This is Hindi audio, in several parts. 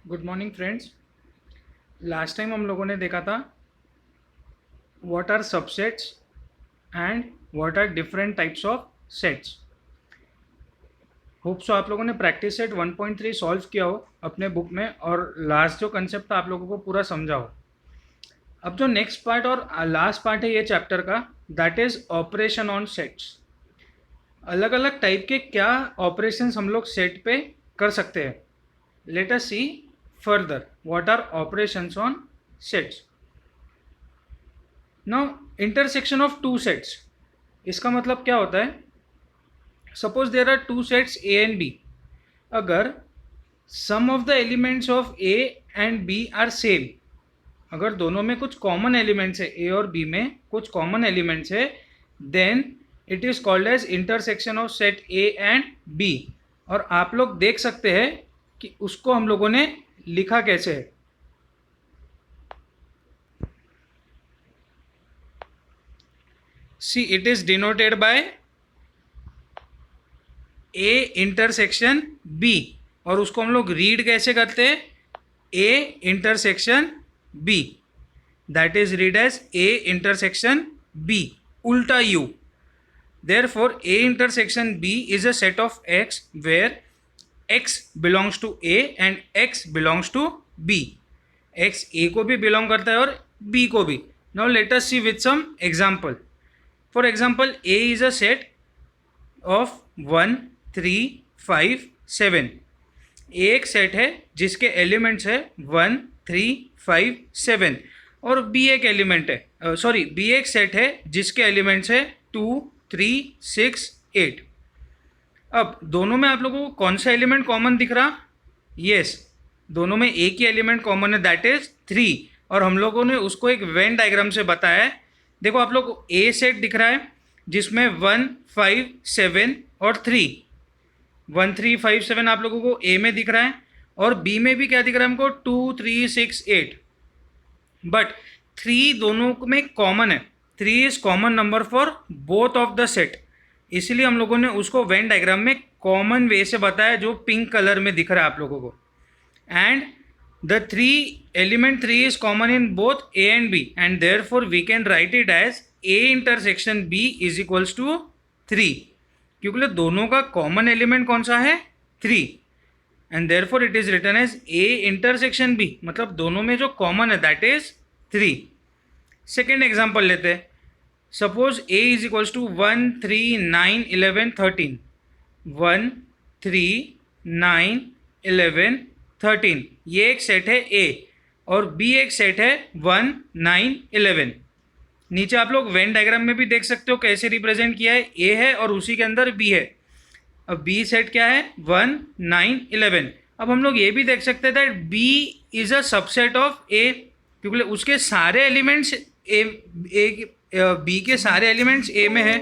Good morning friends. Last time हम लोगों ने देखा था what are subsets and what are different types of sets. Hope so आप लोगों ने प्रैक्टिस सेट 1.3 सॉल्व किया हो अपने बुक में और लास्ट जो कंसेप्ट था आप लोगों को पूरा समझा हो। अब जो नेक्स्ट पार्ट और लास्ट पार्ट है ये चैप्टर का, that is operation on sets. अलग अलग टाइप के क्या ऑपरेशंस हम लोग सेट पे कर सकते हैं। Let us see further what are operations on sets. Now intersection of two sets, इसका मतलब क्या होता है? Suppose there are two sets A and B. अगर some of the elements of A and B are same, अगर दोनों में कुछ कॉमन एलिमेंट्स है, ए और बी में कुछ कॉमन एलिमेंट्स है, then it is called as intersection of set A and B. और आप लोग देख सकते हैं कि उसको हम लोगों ने लिखा कैसे है। See it is denoted by A intersection B, और उसको हम लोग रीड कैसे करते हैं? A intersection B, that is read as A intersection B, उल्टा U. Therefore, A intersection B is a set of X where X belongs to A and X belongs to B. X A को भी belong करता है और B को भी. Now let us see with some example. For example, A is a set of 1, 3, 5, 7. A एक सेट है जिसके एलिमेंट्स है 1, 3, 5, 7 और B एक एलिमेंट है B एक सेट है जिसके एलिमेंट्स है 2, 3, 6, 8। अब दोनों में आप लोगों को कौन सा एलिमेंट कॉमन दिख रहा? यस, दोनों में एक ही एलिमेंट कॉमन है, दैट इज 3। और हम लोगों ने उसको एक वेन डायग्राम से बताया है। देखो आप लोग को ए सेट दिख रहा है जिसमें 1, 5, 7 और 3, 1, 3, 5, 7 आप लोगों को ए में दिख रहा है, और बी में भी क्या दिख रहा है हमको? 2, 3, 6, 8। बट 3 दोनों में कॉमन है, 3 is common number for both of the set, इसलिए हम लोगों ने उसको वेन डायग्राम में कॉमन वे से बताया जो पिंक कलर में दिख रहा है आप लोगों को। And the element 3 is common in both A and B, and therefore we can write it as A intersection B is equals to 3, क्योंकि दोनों का कॉमन एलिमेंट कौन सा है? 3, and therefore it is written as A intersection B, मतलब दोनों में जो कॉमन है दैट इज 3। सेकेंड एग्जाम्पल लेते हैं। Suppose A is equals to 1, 3, 9, 11, 13। 1, 3, 9, 11, 13 ये एक सेट है ए, और बी एक सेट है 1, 9, 11। नीचे आप लोग वेन डायग्राम में भी देख सकते हो कैसे रिप्रेजेंट किया है, ए है और उसी के अंदर बी है। अब बी सेट क्या है? 1, 9, 11। अब हम लोग ये भी देख सकते हैं that B is a subset of A, क्योंकि उसके सारे एलिमेंट्स बी के सारे एलिमेंट्स ए में है,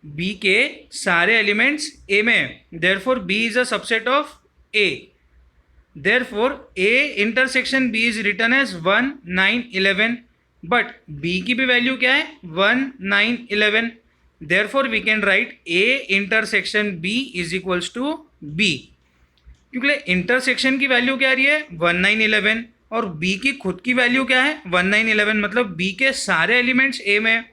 बी के सारे एलिमेंट्स ए में है, therefore B is a subset of A. Therefore A intersection B is written as 1, 9, 11, but B की भी वैल्यू क्या है? 1, 9, 11। Therefore we can write A intersection B is equals to B, क्योंकि इंटरसेक्शन की वैल्यू क्या आ रही है? 1, 9, 11, और b की खुद की वैल्यू क्या है? 1, 9, 11, मतलब b के सारे एलिमेंट्स a में।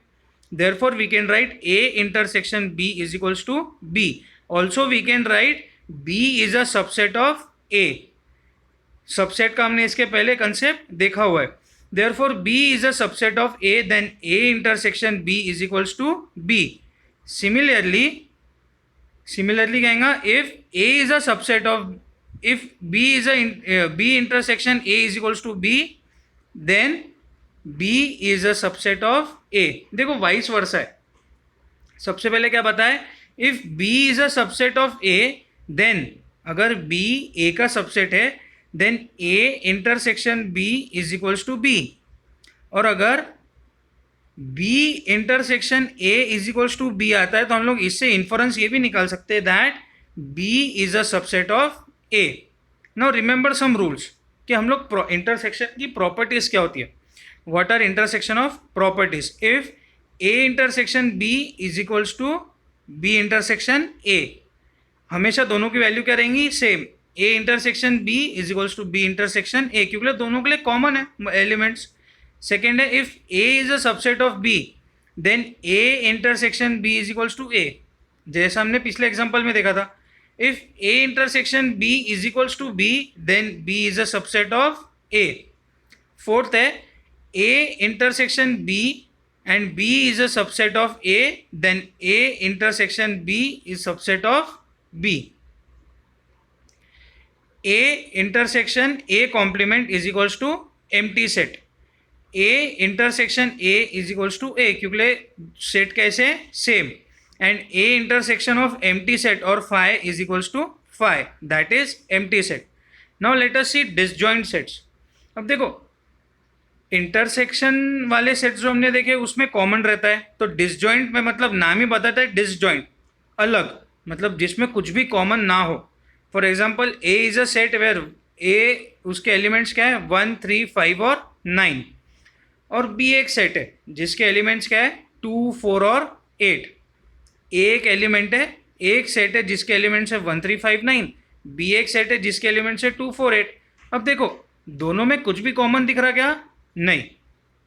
Therefore we can write a intersection b is equals to b। Also we can write b is a subset of a। Subset का हमने इसके पहले कंसेप्ट देखा हुआ है। Therefore b is a subset of a, then a intersection b is equals to b। Similarly कहेंगे if a is a subset of, if b is b intersection a is equals to b, then b is a subset of a। देखो वाइस वर्सा है। सबसे पहले क्या बताए? if b is a subset of a, then अगर b a का सबसेट है then a intersection b is equals to b, और अगर b intersection a is equals to b आता है तो हम लोग इससे इन्फरेंस ये भी निकाल सकते हैं that b is a subset of A. Now remember some rules कि हम लोग इंटरसेक्शन की प्रॉपर्टीज क्या होती है। What are intersection of properties? If A intersection B is equals to B intersection A, हमेशा दोनों की वैल्यू क्या रहेंगी? Same. A intersection B is equals to B intersection A, क्योंकि दोनों के लिए कॉमन है एलिमेंट्स. सेकेंड है if A is a subset of B then A intersection B is equals to A, जैसा हमने पिछले एग्जांपल में देखा था. If A intersection B is equals to B then B is a subset of A. Fourth है A intersection B and B is a subset of A, then A intersection B is subset of B. A intersection A complement is equals to empty set. A intersection A is equals to A, क्योंकि सेट कैसे same, and A intersection of empty set or phi is equals to phi, that is empty set. Now let us see disjoint sets. अब देखो इंटरसेक्शन वाले सेट्स जो हमने देखे उसमें कॉमन रहता है, तो डिसजॉइंट में मतलब नाम ही बताता है डिसजॉइंट, अलग, मतलब जिसमें कुछ भी कॉमन ना हो. For example A is a set where A उसके एलिमेंट्स क्या है 1, 3, 5 और 9, और बी एक सेट है जिसके एलिमेंट्स क्या है 2, 4 और 8. ए एक एलिमेंट है, एक सेट है जिसके एलिमेंट्स है 1, 3, 5, 9, बी एक सेट है जिसके एलिमेंट्स है 2, 4, 8. अब देखो दोनों में कुछ भी कॉमन दिख रहा क्या? नहीं.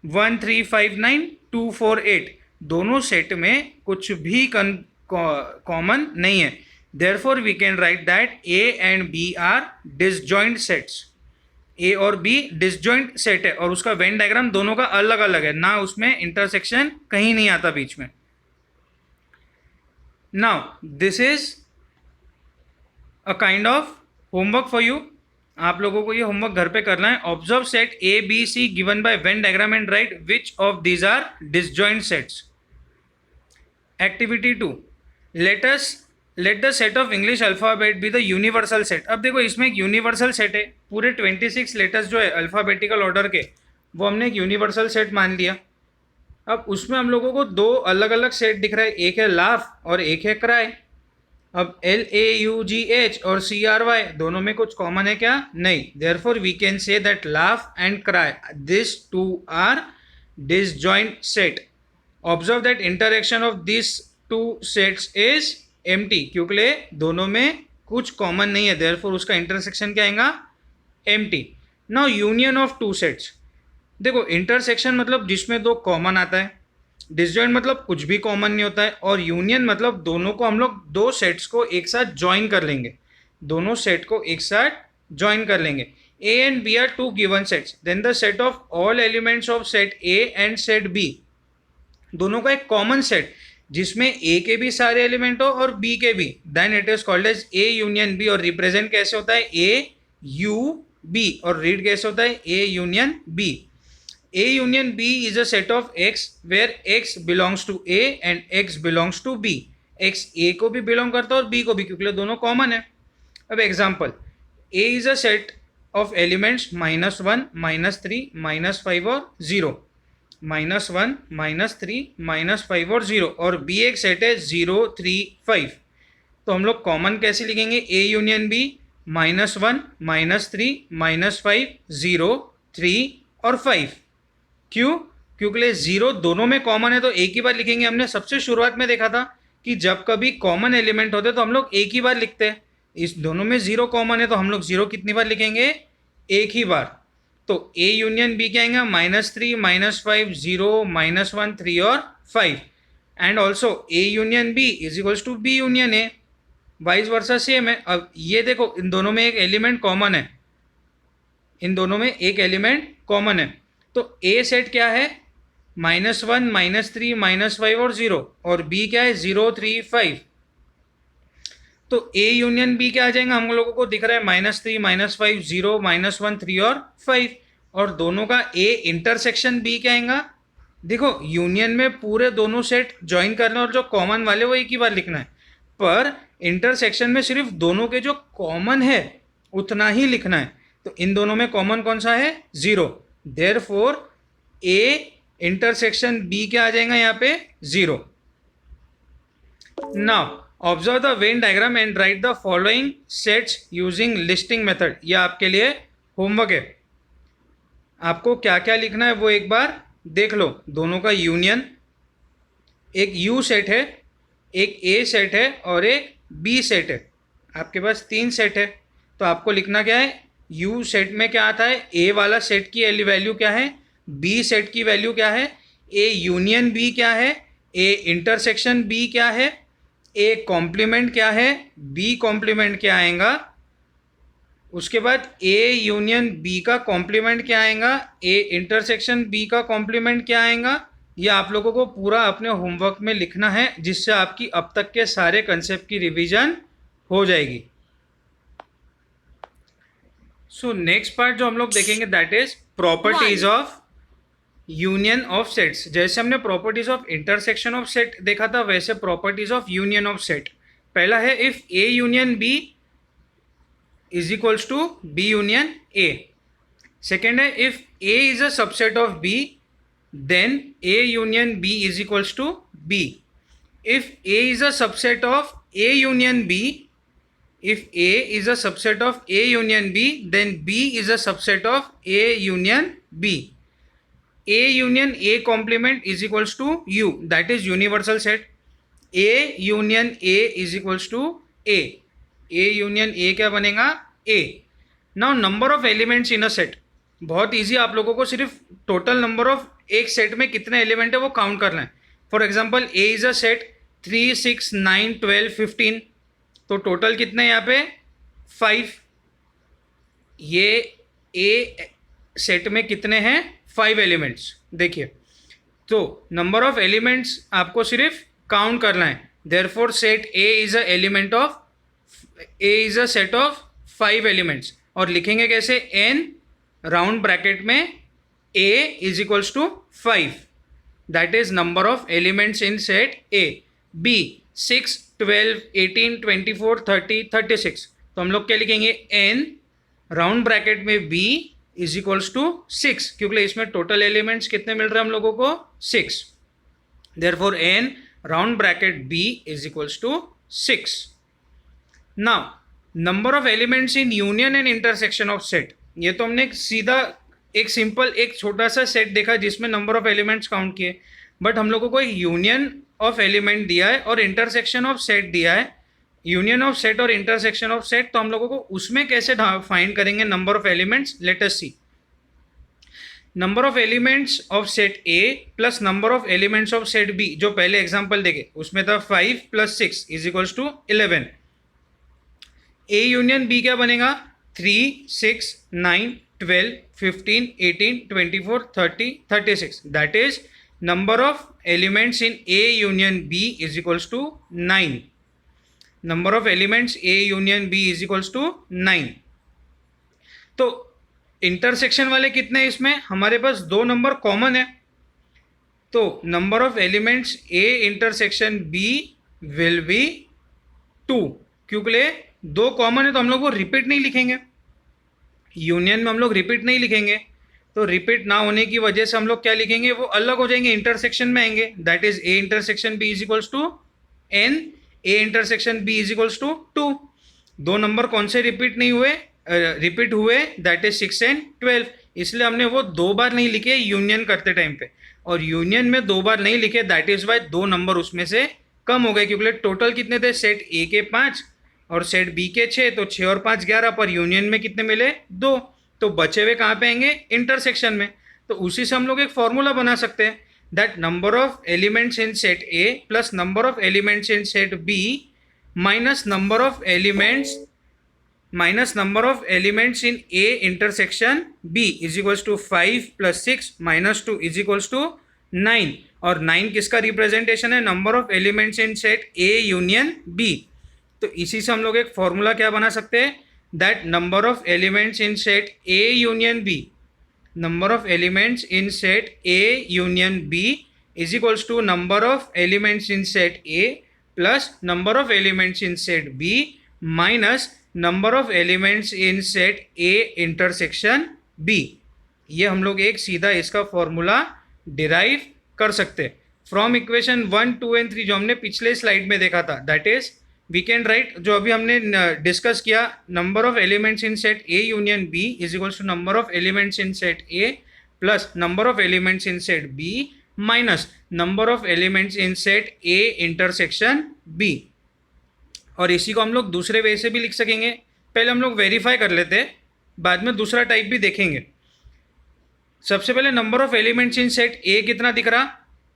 1, 3, 5, 9, 2, 4, 8 दोनों सेट में कुछ भी कॉमन नहीं है. Therefore we can write that A and B are disjoint sets. A और बी डिसजॉइंट सेट है और उसका वेन डायग्राम दोनों का अलग अलग है, ना उसमें इंटरसेक्शन कहीं नहीं आता बीच में. Now this is a kind of homework for you. आप लोगों को ये होमवर्क घर पे करना है. Observe set A B C given by Venn diagram and write which of these are disjoint sets. Activity 2, let the set of English alphabet be the universal set. अब देखो इसमें एक यूनिवर्सल सेट है, पूरे 26 लेटर्स जो है अल्फ़ाबेटिकल ऑर्डर के वो हमने एक यूनिवर्सल सेट मान लिया. अब उसमें हम लोगों को दो अलग अलग सेट दिख रहा है, एक है लाफ और एक है क्राई. अब LAUGH और CRY दोनों में कुछ कॉमन है क्या? नहीं. Therefore we can say that laugh and cry this two are disjoint set. Observe that interaction of this two sets is empty, क्योंकि दोनों में कुछ कॉमन नहीं है, देयरफॉर उसका इंटरसेक्शन क्या आएगा? Empty. Now union of two sets. देखो इंटरसेक्शन मतलब जिसमें दो कॉमन आता है, डिसजॉइंट मतलब कुछ भी कॉमन नहीं होता है, और यूनियन मतलब दोनों को हम लोग दो सेट्स को एक साथ ज्वाइन कर लेंगे, दोनों सेट को एक साथ ज्वाइन कर लेंगे. A and B are two given sets, then the set of all elements of set A and set B, दोनों का एक कॉमन सेट जिसमें ए के भी सारे एलिमेंट हो और बी के भी, then it is called as A union B. और रिप्रेजेंट कैसे होता है? A U B. और रीड कैसे होता है? A union B. A union B is a set of X where X belongs to A and X belongs to B. X A को भी बिलोंग करता है और B को भी, क्योंकि दोनों कॉमन है. अब example, A is a set of elements -1, -3, -5 और 0. -1, -3, -5 और 0, और B एक सेट है 0, 3, 5. तो हम लोग कॉमन कैसे लिखेंगे? A यूनियन B -1, -3, -5, 0, 3 और 5. क्यों? क्योंकि 0 दोनों में कॉमन है तो एक ही बार लिखेंगे. हमने सबसे शुरुआत में देखा था कि जब कभी कॉमन एलिमेंट होते तो हम लोग एक ही बार लिखते हैं. इस दोनों में 0 कॉमन है तो हम लोग 0 कितनी बार लिखेंगे? एक ही बार. तो A यूनियन B क्या आएगा? -3, -5, 0, -1, 3 और 5. And also A union B is equals to B union A. Vice versa same है. अब ये देखो इन दोनों में एक एलिमेंट कॉमन है, इन दोनों में एक एलिमेंट कॉमन है. तो A सेट क्या है? -1, -3, -5 और 0, और B क्या है? 0, 3, 5. तो A यूनियन B क्या आ जाएगा? हम लोगों को दिख रहा है -3, -5, 0, -1, 3 और 5, और दोनों का A इंटरसेक्शन B क्या आएगा? देखो यूनियन में पूरे दोनों सेट ज्वाइन करना और जो कॉमन वाले वो एक ही बार लिखना है, पर इंटरसेक्शन में सिर्फ दोनों के जो कॉमन है उतना ही लिखना है. तो इन दोनों में कॉमन कौन सा है? 0. Therefore A intersection B क्या आ जाएगा यहाँ पे? 0. Now observe the Venn diagram and write the following sets using listing method. ये आपके लिए होमवर्क है. आपको क्या क्या लिखना है वो एक बार देख लो. दोनों का यूनियन, एक U सेट है, एक A सेट है और एक B सेट है. आपके पास 3 सेट है. तो आपको लिखना क्या है, यू सेट में क्या आता है, ए वाला सेट की वैल्यू क्या है, बी सेट की वैल्यू क्या है, ए यूनियन बी क्या है, ए इंटरसेक्शन बी क्या है, ए कॉम्प्लीमेंट क्या है, बी कॉम्प्लीमेंट क्या आएगा, उसके बाद ए यूनियन बी का कॉम्प्लीमेंट क्या आएगा, ए इंटरसेक्शन बी का कॉम्प्लीमेंट क्या आएगा। ये आप लोगों को पूरा अपने होमवर्क में लिखना है, जिससे आपकी अब तक के सारे कंसेप्ट की रिवीजन हो जाएगी। सो नेक्स्ट पार्ट जो हम लोग देखेंगे that is properties of union of sets. जैसे हमने properties of intersection of set देखा था, वैसे properties of union of set. पहला है if A union B is equals to B union A. Second है if A is a subset of B then A union B is equals to B. If A is a subset of A union B, if A is a subset of A union B, then B is a subset of A union B. A union A complement is equals to U, that is universal set. A union A is equals to A. A union A क्या बनेगा, A. Now number of elements in a set. बहुत ईजी, आप लोगों को सिर्फ टोटल नंबर ऑफ एक सेट में कितने एलिमेंट है वो काउंट करना है। For example A is a set 3, 6, 9, 12, 15, तो टोटल कितने यहाँ पे 5। ये ए सेट में कितने हैं 5 एलिमेंट्स। देखिए तो नंबर ऑफ एलिमेंट्स आपको सिर्फ काउंट करना है। Therefore set A is a element of A is a set of 5 elements. और लिखेंगे कैसे, एन राउंड ब्रैकेट में A is equals to 5, that is number of elements in set A. B 6, 12, 18, 24, 30, 36, तो हम लोग क्या लिखेंगे, N राउंड ब्रैकेट में B is equals to 6, क्योंकि इसमें टोटल एलिमेंट्स कितने मिल रहे हैं हम लोगों को 6। Therefore N round bracket B is equals to 6. Now number of elements in union and intersection of set, ये तो हमने सीधा एक सिंपल एक छोटा सा सेट देखा जिसमें नंबर ऑफ एलिमेंट्स काउंट किए, बट हम लोगों को एक यूनियन ऑफ एलिमेंट दिया है और इंटरसेक्शन ऑफ सेट दिया है। यूनियन ऑफ सेट और इंटरसेक्शन ऑफ सेट, तो हम लोगों को उसमें कैसे फाइंड करेंगे number of elements, let us see. Number of elements of set A plus number of elements of set B, जो पहले एग्जाम्पल देखे उसमें था 5 + 6 is equals to 11। A union B क्या बनेगा, 3, 6, 9, 12, 15, 18, 24, 30, 36, that is number of elements in A union B is equals to 9. Number of elements A union B is equals to 9. तो इंटरसेक्शन वाले कितने, इसमें हमारे पास 2 नंबर कॉमन है, तो number of elements A intersection B will be 2, क्योंकि 2 कॉमन है तो हम लोग वो रिपीट नहीं लिखेंगे। यूनियन में हम लोग रिपीट नहीं लिखेंगे, तो रिपीट ना होने की वजह से हम लोग क्या लिखेंगे, वो अलग हो जाएंगे, इंटरसेक्शन में आएंगे। That is A intersection B is equals to n, A intersection B is equals to 2। 2 number कौन से रिपीट नहीं हुए, रिपीट हुए, दैट इज 6 and 12, इसलिए हमने वो 2 बार नहीं लिखे यूनियन करते टाइम पे। और यूनियन में 2 बार नहीं लिखे, दैट इज वाई 2 नंबर उसमें से कम हो गए, क्योंकि टोटल कितने थे, सेट ए के 5 और सेट बी के 6, तो 6 और 5 11, पर यूनियन में कितने मिले 2, तो बचे हुए कहाँ पे आएंगे, इंटरसेक्शन में। तो उसी से हम लोग एक फॉर्मूला बना सकते हैं, that number of elements in set A plus number of elements in set B minus number of elements in A intersection B is equals to 5 + 6 - 2 is equals to 9। और 9 किसका रिप्रेजेंटेशन है, number of elements in set A union B. तो इसी से हम लोग एक फॉर्मूला क्या बना सकते हैं, that number of elements in set A union B, number of elements in set A union B is equals to number of elements in set A plus number of elements in set B minus number of elements in set A intersection B. ये हम लोग एक सीधा इसका फॉर्मूला डिराइव कर सकते हैं फ्रॉम इक्वेशन 1, 2 and 3 जो हमने पिछले स्लाइड में देखा था। That is we can write, जो अभी हमने डिस्कस किया, number of elements in set A union B is equals to number of elements in set A plus number of elements in set B minus number of elements in set A intersection B. और इसी को हम लोग दूसरे वे से भी लिख सकेंगे, पहले हम लोग वेरीफाई कर लेते हैं, बाद में दूसरा टाइप भी देखेंगे। सबसे पहले number of elements in set ए कितना दिख रहा,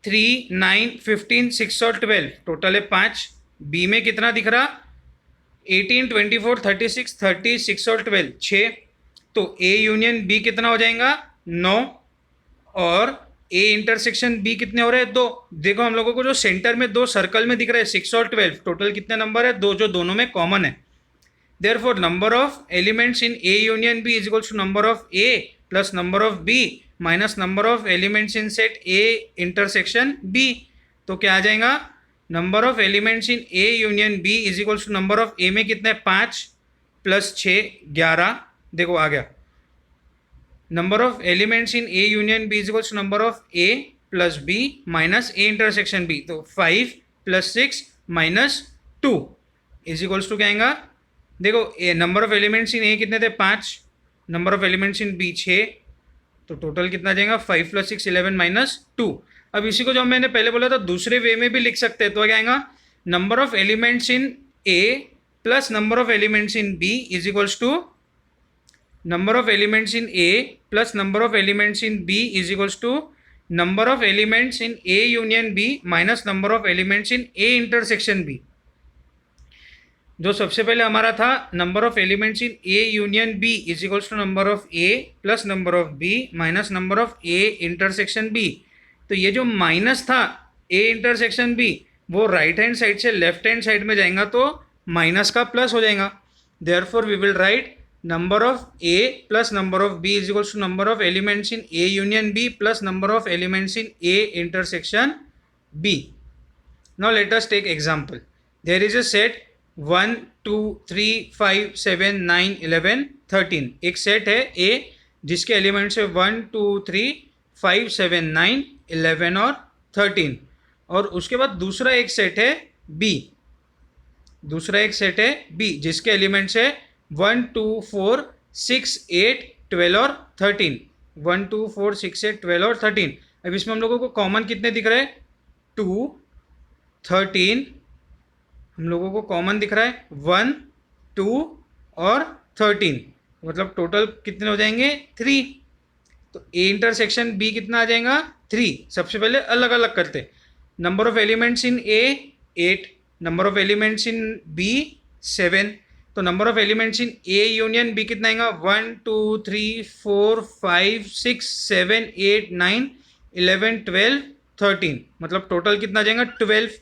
3, 9, 15, 6 और 12, टोटल है 5। बी में कितना दिख रहा, 18, 24, 36, 30, 6 और 12, 6। तो ए यूनियन बी कितना हो जाएगा, 9। और ए इंटरसेक्शन बी कितने हो रहे हैं, 2। देखो हम लोगों को जो सेंटर में 2 सर्कल में दिख रहे हैं 6 और 12, टोटल कितने नंबर है, 2, जो दोनों में कॉमन है। Therefore number of elements in A union B is equals to number of A plus number of B minus number of elements in set A intersection B. तो क्या आ जाएगा, number of elements in A union B is equals to number of A में कितने, 5 प्लस 6 11, देखो आ गया। Number of elements in A union B is equals to number of A plus B minus A intersection B. तो 5 plus 6 minus 2 is equals to क्या आएगा, देखो number of elements in A कितने थे, 5, number of elements in B 6, तो टोटल कितना जाएगा, 5 प्लस 6 11 माइनस 2। अब इसी को जो मैंने पहले बोला था दूसरे वे में भी लिख सकते हैं, तो क्या आएगा, number of elements in A plus number of elements in B is equals to number of elements in A plus number of elements in B is equals to number of elements in A union B minus number of elements in A intersection B। जो सबसे पहले हमारा था number of elements in A union B is equals to number of A plus number of B minus number of A intersection B. तो ये जो माइनस था ए इंटरसेक्शन बी, वो राइट हैंड साइड से लेफ्ट हैंड साइड में जाएगा तो माइनस का प्लस हो जाएगा। Therefore we will write number of A plus number of B is equals to number of elements in A union B plus number of elements in A intersection B। Now let us take example. There is a set 1, 2, 3, 5, 7, 9, 11, 13। एक सेट है A जिसके एलिमेंट्स है 1, 2, 3, 5, 7, 9, 11 और 13। और उसके बाद दूसरा एक सेट है B, दूसरा एक सेट है B जिसके एलिमेंट्स है 1, 2, 4, 6, 8, 12 और 13। 1, 2, 4, 6, 8, 12 और 13। अब इसमें हम लोगों को कॉमन कितने दिख रहे हैं, 2, 13, हम लोगों को कॉमन दिख रहा है 1, 2 और 13, मतलब टोटल कितने हो जाएंगे, 3। तो ए इंटरसेक्शन बी कितना आ जाएगा, 3। सबसे पहले अलग अलग करते, number of elements in A 8, number of elements in B 7। तो number of elements in A union B कितना आएगा, 1, 2, 3, 4, 5, 6, 7, 8, 9, 11, 12, 13, मतलब टोटल कितना आ जाएगा, 12।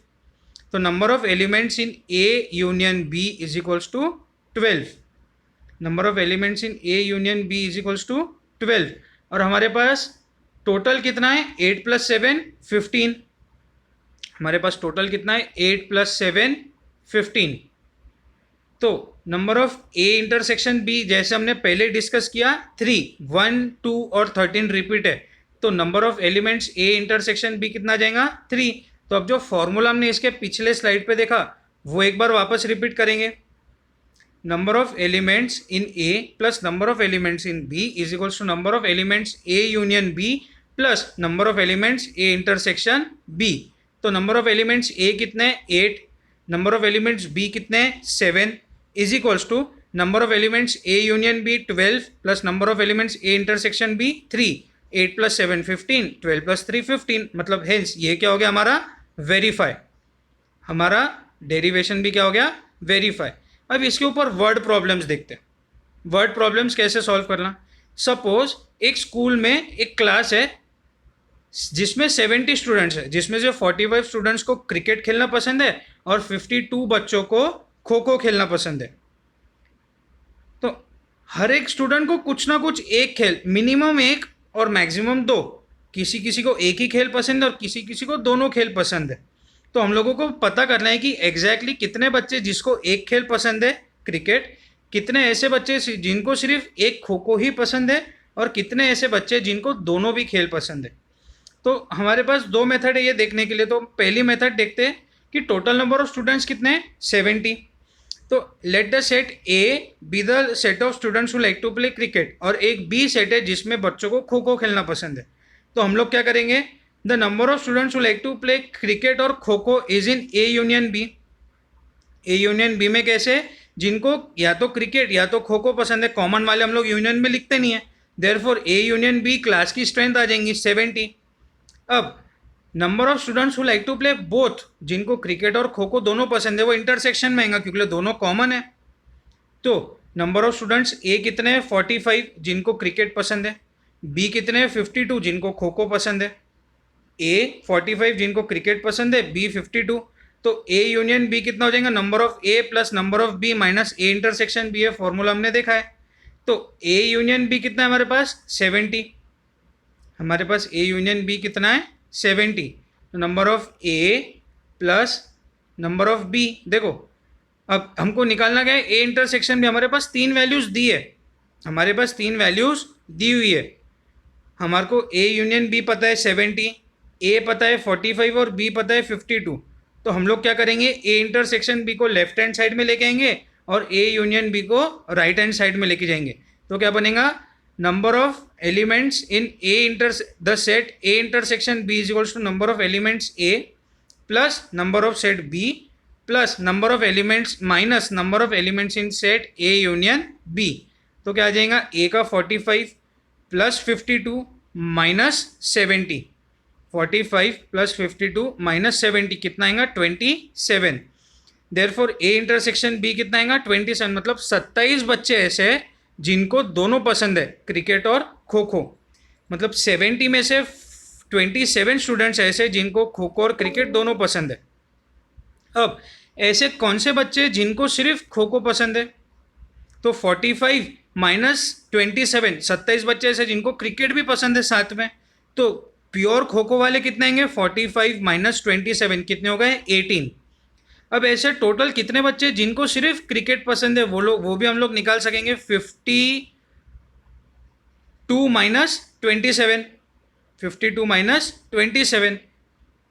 तो number of elements in A union B is equals to 12। Number of elements in A union B is equals to 12। और हमारे पास टोटल कितना है, 8 प्लस 7 15। हमारे पास टोटल कितना है, 8 प्लस 7 15। तो number of A intersection B जैसे हमने पहले डिस्कस किया 3, 1, 2 और 13 रिपीट है, तो number of elements A intersection B कितना जाएगा, 3। तो अब जो फॉर्मूला हमने इसके पिछले स्लाइड पे देखा वो एक बार वापस रिपीट करेंगे। Number of elements in A plus number of elements in B is equals to number of elements A union B plus number of elements A intersection B. तो नंबर ऑफ एलिमेंट्स ए कितने, 8, नंबर ऑफ एलिमेंट्स बी कितने, 7 is equals to number of elements A union B 12 plus number of elements A intersection B 3। 8 plus 7 15, 12 plus 3 15, मतलब हेंस ये क्या हो गया हमारा, वेरीफाई। हमारा डेरिवेशन भी क्या हो गया, वेरीफाई। अब इसके ऊपर वर्ड प्रॉब्लम्स देखते हैं। वर्ड प्रॉब्लम्स कैसे सॉल्व करना। सपोज एक स्कूल में एक क्लास है जिसमें 70 स्टूडेंट्स है, जिसमें से 45 स्टूडेंट्स को क्रिकेट खेलना पसंद है और 52 बच्चों को खो खो खेलना पसंद है। तो हर एक स्टूडेंट को कुछ ना कुछ एक खेल, मिनिमम एक और मैक्सिमम 2, किसी किसी को एक ही खेल पसंद है और किसी किसी को दोनों खेल पसंद है। तो हम लोगों को पता करना है कि एग्जैक्टली कितने बच्चे जिसको एक खेल पसंद है क्रिकेट, कितने ऐसे बच्चे जिनको सिर्फ एक खो खो ही पसंद है और कितने ऐसे बच्चे जिनको दोनों भी खेल पसंद है। तो हमारे पास 2 मेथड है ये देखने के लिए। तो पहली मेथड देखते हैं कि टोटल नंबर ऑफ स्टूडेंट्स कितने हैं, 70। तो let the set A B the set of students who like to play cricket, और एक बी सेट है जिसमें बच्चों को खो खो खेलना पसंद है। तो हम लोग क्या करेंगे, the number of students who like to play cricket और kho kho is in A union B. A union B में कैसे, जिनको या तो क्रिकेट या तो खो खो पसंद है, कॉमन वाले हम लोग यूनियन में लिखते नहीं है, therefore A union B class की स्ट्रेंथ आ जाएंगी 70। अब number of students who like to play both, जिनको क्रिकेट और खो खो दोनों पसंद है वो इंटरसेक्शन में आएगा क्योंकि दोनों कॉमन है। तो नंबर ऑफ स्टूडेंट्स ए कितने हैं 45 जिनको क्रिकेट पसंद है, बी कितने हैं 52 जिनको खो खो पसंद है। ए 45 जिनको क्रिकेट पसंद है, बी 52, तो ए यूनियन बी कितना हो जाएगा number of A plus number of B minus A intersection B है, फॉर्मूला हमने देखा है। तो ए यूनियन बी कितना है हमारे पास 70, हमारे पास ए यूनियन बी कितना है 70, तो number of A plus number of B, देखो अब हमको निकालना क्या है ए इंटरसेक्शन भी, हमारे पास 3 वैल्यूज दी है, हमारे पास 3 वैल्यूज दी हुई है, हमारे को ए यूनियन बी पता है 70, ए पता है 45 और बी पता है 52। तो हम लोग क्या करेंगे ए इंटरसेक्शन बी को लेफ्ट हैंड साइड में लेके आएंगे और ए यूनियन बी को राइट हैंड साइड में लेके जाएंगे। तो क्या बनेगा number of elements in A inter the set A intersection B is equals to number of elements A plus number of set B plus number of elements minus number of elements in set A union B. तो क्या आ जाएगा ए का 45 प्लस 52 माइनस 70, 45 प्लस 52 माइनस 70 कितना आएगा 27। देयरफॉर ए इंटरसेक्शन बी कितना आएगा 27, मतलब 27 बच्चे ऐसे हैं जिनको दोनों पसंद है क्रिकेट और खो खो, मतलब 70 में से 27 स्टूडेंट्स ऐसे जिनको खो खो और क्रिकेट दोनों पसंद है। अब ऐसे कौन से बच्चे जिनको सिर्फ खो खो पसंद है, तो 45 माइनस 27, 27 बच्चे ऐसे जिनको क्रिकेट भी पसंद है साथ में, तो प्योर खो खो वाले कितने आएंगे 45 माइनस 27 कितने हो गए 18। अब ऐसे टोटल कितने बच्चे जिनको सिर्फ क्रिकेट पसंद है वो भी हम लोग निकाल सकेंगे 52 माइनस 27, 52 माइनस 27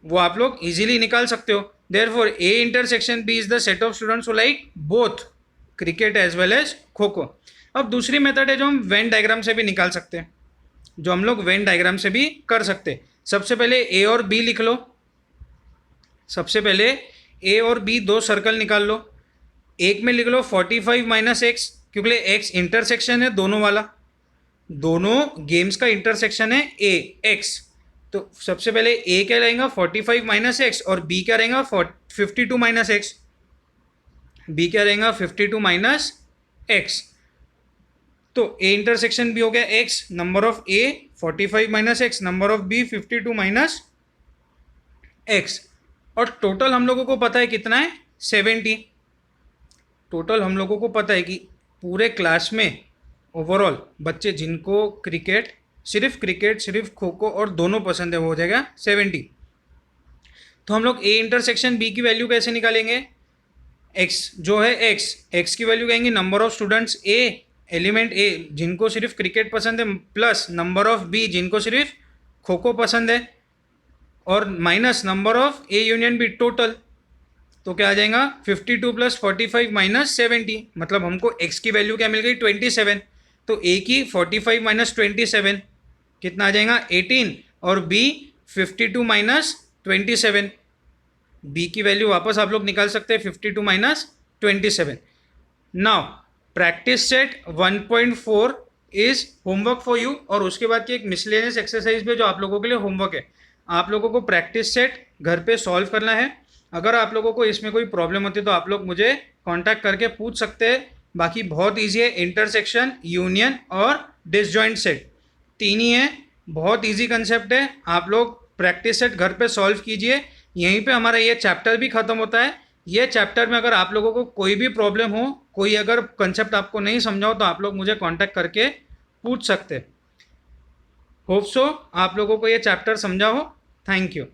वो आप लोग इजीली निकाल सकते हो। Therefore A intersection B is the set of students who like both cricket as well as kho kho. अब दूसरी मेथड है जो हम वेन डायग्राम से भी निकाल सकते हैं, जो हम लोग वेन डायग्राम से भी कर सकते हैं। सबसे पहले ए और बी लिख लो, सबसे पहले ए और बी दो सर्कल निकाल लो, एक में लिख लो 45 माइनस एक्स क्योंकि एक्स इंटरसेक्शन है दोनों वाला, दोनों गेम्स का इंटरसेक्शन है ए एक्स। तो सबसे पहले ए क्या रहेगा 45 माइनस एक्स और बी क्या रहेगा 52 माइनस एक्स, बी क्या रहेगा 52 माइनस एक्स। तो ए इंटरसेक्शन बी हो गया X, number of A 45 minus X, number of B 52 minus X, और टोटल हम लोगों को पता है कितना है 70। टोटल हम लोगों को पता है कि पूरे क्लास में ओवरऑल बच्चे जिनको क्रिकेट सिर्फ खो खो और दोनों पसंद है वो हो जाएगा 70। तो हम लोग ए इंटरसेक्शन बी की वैल्यू कैसे निकालेंगे, एक्स जो है एक्स की वैल्यू कहेंगे number of students A element A जिनको सिर्फ क्रिकेट पसंद है प्लस नंबर ऑफ बी जिनको सिर्फ खो खो पसंद है और minus number of A union B total. तो क्या आ जाएगा 52 प्लस 45 माइनस 70, मतलब हमको x की वैल्यू क्या मिल गई 27। तो a की 45 माइनस 27 कितना आ जाएगा 18 और b 52 माइनस 27, b की वैल्यू वापस आप लोग निकाल सकते हैं 52 minus 27। Now practice set 1.4 is homework for you, और उसके बाद की एक मिसलेनियस एक्सरसाइज भी जो आप लोगों के लिए होमवर्क है। आप लोगों को प्रैक्टिस सेट घर पे सॉल्व करना है। अगर आप लोगों को इसमें कोई प्रॉब्लम होती है तो आप लोग मुझे कांटेक्ट करके पूछ सकते हैं। बाकी बहुत इजी है, इंटरसेक्शन, यूनियन और डिसजॉइंट सेट तीन ही है, बहुत इजी कंसेप्ट है। आप लोग प्रैक्टिस सेट घर पे सॉल्व कीजिए, यहीं पे हमारा ये चैप्टर भी ख़त्म होता है। ये चैप्टर में अगर आप लोगों को कोई भी प्रॉब्लम हो, कोई अगर कंसेप्ट आपको नहीं समझा हो तो आप लोग मुझे कांटेक्ट करके पूछ सकते हैं। होप सो आप लोगों को ये चैप्टर समझा हो। Thank you.